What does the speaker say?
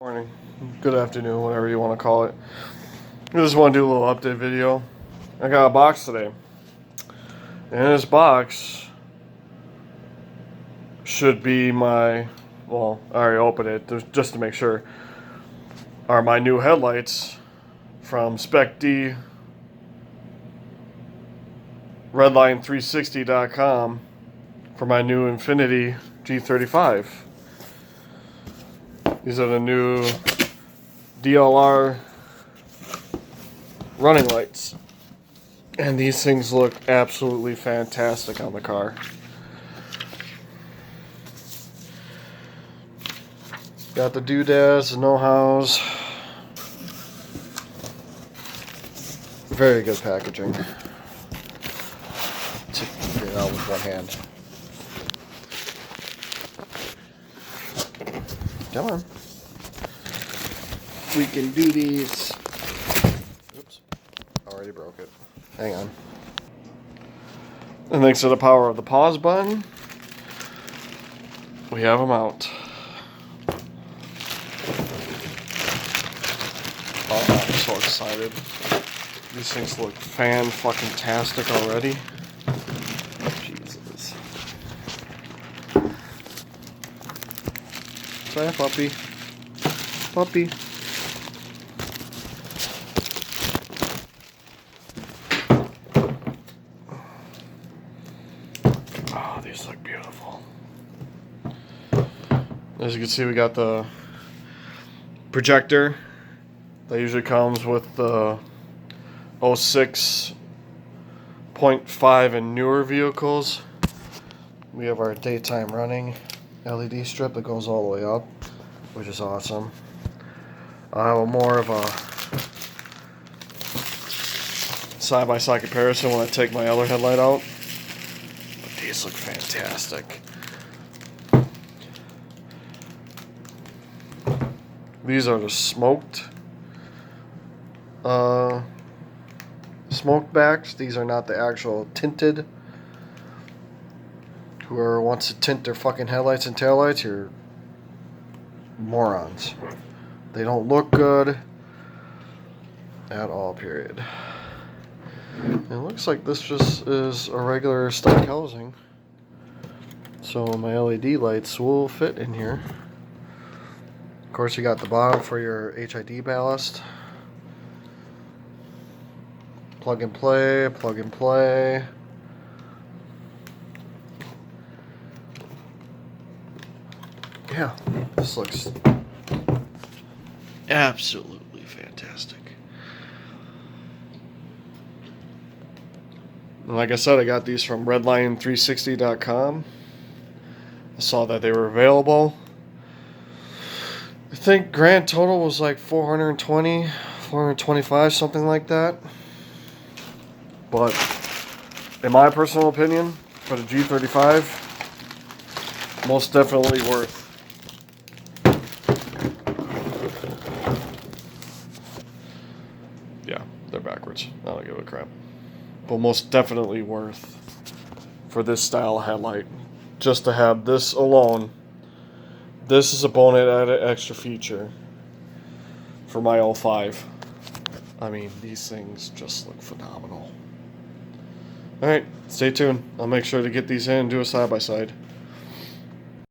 Morning, good afternoon, whatever you want to call it. I just want to do a little update video. I got a box today. And in this box should be my, well, I already opened it just to make sure, are my new headlights from Spec-D Redline360.com for my new Infiniti G35. These are the new DLR running lights. And these things look absolutely fantastic on the car. Got the doodads, the know-hows. Very good packaging. Get it out with one hand. Come on. We can do these. Oops. Already broke it. Hang on. And thanks to the power of the pause button, we have them out. Oh, I'm so excited. These things look fan-fucking-tastic already. Jesus. Say, puppy. Puppy. Oh, these look beautiful. As you can see, we got the projector that usually comes with the 06.5 and newer vehicles. We have our daytime running LED strip that goes all the way up, which is awesome. I have more of a side-by-side comparison when I take my other headlight out. But these look fantastic. These are the smoked backs. These are not the actual tinted. Whoever wants to tint their fucking headlights and taillights, you're morons. They don't look good at all, period. It looks like this just is a regular stock housing. So my LED lights will fit in here. Of course, you got the bottom for your HID ballast. Plug and play, plug and play. Yeah, this looks absolutely fantastic. And like I said, I got these from Redline360.com. I saw that they were available. I think grand total was like 420, 425, something like that. But in my personal opinion, for the G35, most definitely worth. Yeah, they're backwards. I don't give a crap. But most definitely worth for this style headlight. Just to have this alone. This is a bonus added extra feature for my 05. I mean, these things just look phenomenal. Alright, stay tuned. I'll make sure to get these in and do a side-by-side.